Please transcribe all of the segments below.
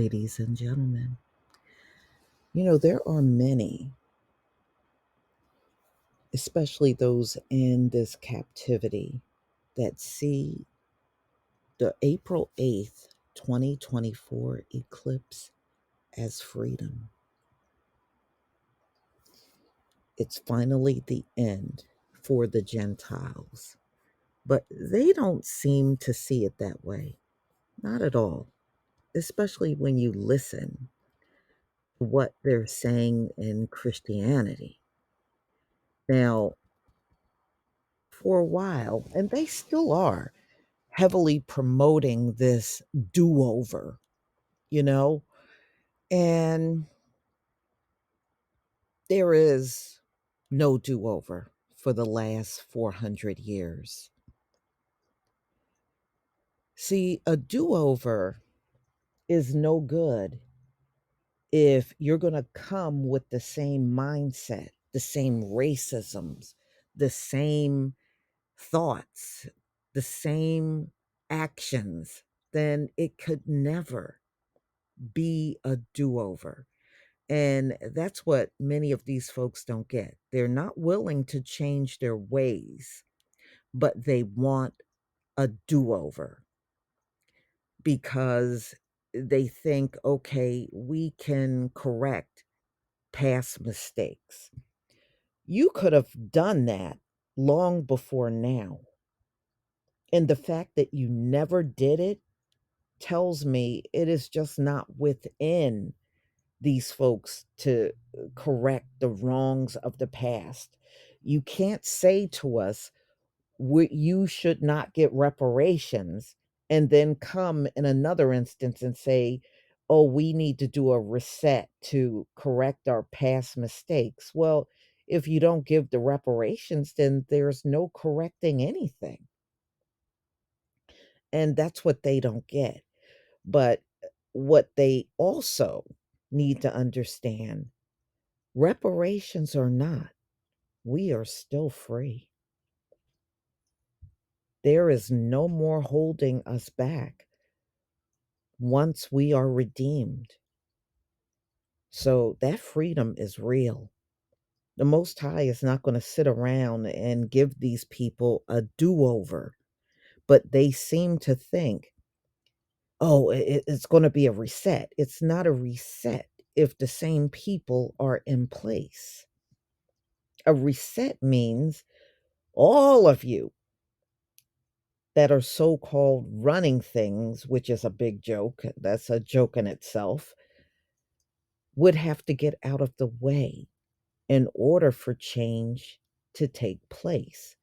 ladies and gentlemen. There are many, especially those in this captivity, that see the April 8th, 2024 eclipse as freedom. It's finally the end for the Gentiles, but they don't seem to see it that way. Not at all, especially when you listen to what they're saying in Christianity. Now, for a while, and they still are heavily promoting this do over, you know, and there is no do over for the last 400 years. See, a do over is no good if you're going to come with the same mindset, the same racisms, the same thoughts, the same actions, then it could never be a do over. And that's what many of these folks don't get. They're not willing to change their ways, but they want a do over because they think, okay, we can correct past mistakes. You could have done that long before now. And the fact that you never did it tells me it is just not within these folks to correct the wrongs of the past. You can't say to us, you should not get reparations, and then come in another instance and say, oh, we need to do a reset to correct our past mistakes. Well, if you don't give the reparations, then there's no correcting anything. And that's what they don't get. But what they also need to understand, reparations or not, we are still free. There is no more holding us back once we are redeemed. So that freedom is real. The Most High is not going to sit around and give these people a do over, but they seem to think, oh, it's going to be a reset. It's not a reset if the same people are in place. A reset means all of you that are so called running things, which is a big joke, that's a joke in itself, would have to get out of the way in order for change to take place.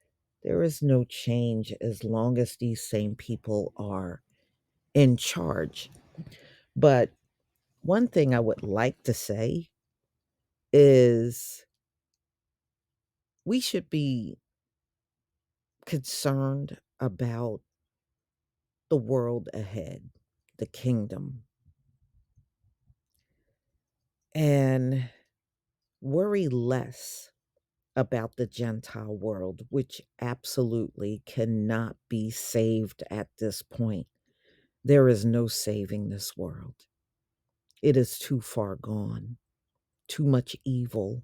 There is no change as long as these same people are in charge. But one thing I would like to say is we should be concerned about the world ahead, the kingdom, and worry less about the Gentile world, which absolutely cannot be saved at this point. There is no saving this world. It is too far gone, too much evil.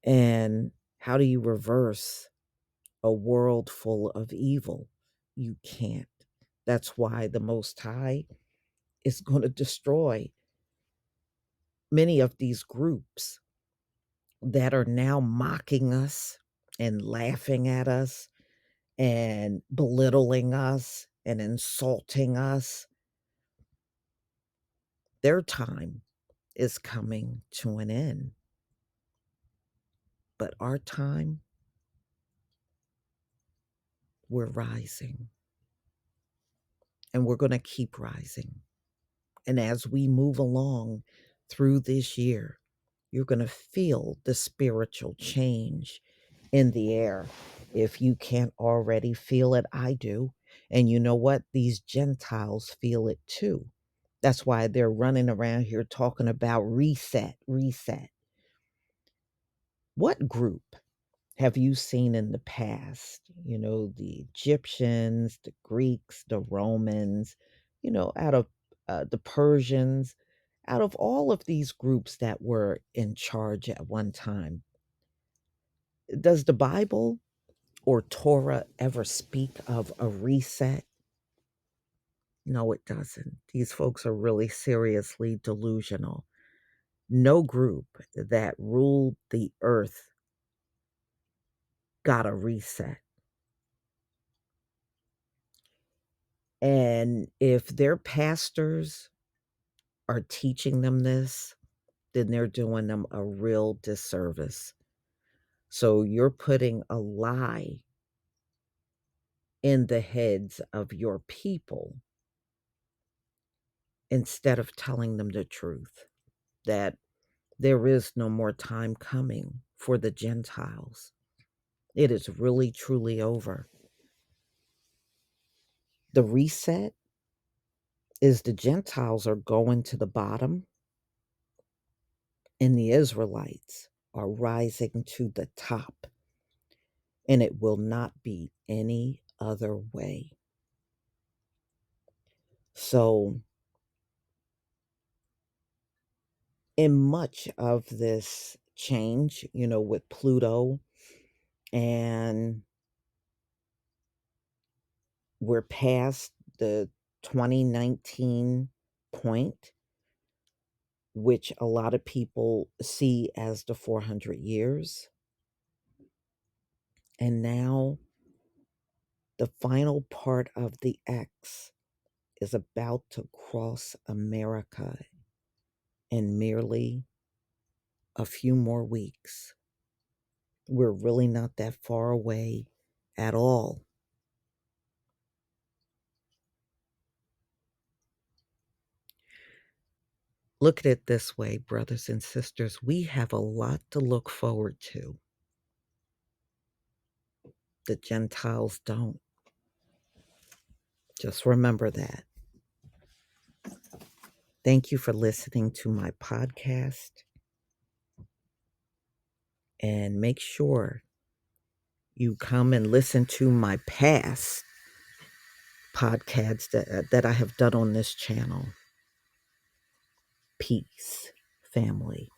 And how do you reverse a world full of evil? You can't. That's why the Most High is going to destroy many of these groups that are now mocking us and laughing at us and belittling us and insulting us. Their time is coming to an end. But our time, we're rising. And we're going to keep rising. And as we move along through this year, you're going to feel the spiritual change in the air. If you can't already feel it, I do. And you know what? These Gentiles feel it too. That's why they're running around here talking about reset, reset. What group have you seen in the past? The Egyptians, the Greeks, the Romans, out of the Persians, out of all of these groups that were in charge at one time, does the Bible or Torah ever speak of a reset? No, it doesn't. These folks are really seriously delusional. No group that ruled the earth got a reset. And if their pastors are teaching them this, then they're doing them a real disservice. So you're putting a lie in the heads of your people instead of telling them the truth that there is no more time coming for the Gentiles. It is really, truly over. The reset is the Gentiles are going to the bottom and the Israelites are rising to the top. And it will not be any other way. So, in much of this change, with Pluto, and we're past the 2019 point, which a lot of people see as the 400 years. And now the final part of the X is about to cross America in merely a few more weeks. We're really not that far away at all. Look at it this way, brothers and sisters. We have a lot to look forward to. The Gentiles don't. Just remember that. Thank you for listening to my podcast. And make sure you come and listen to my past podcasts that I have done on this channel. Peace, family.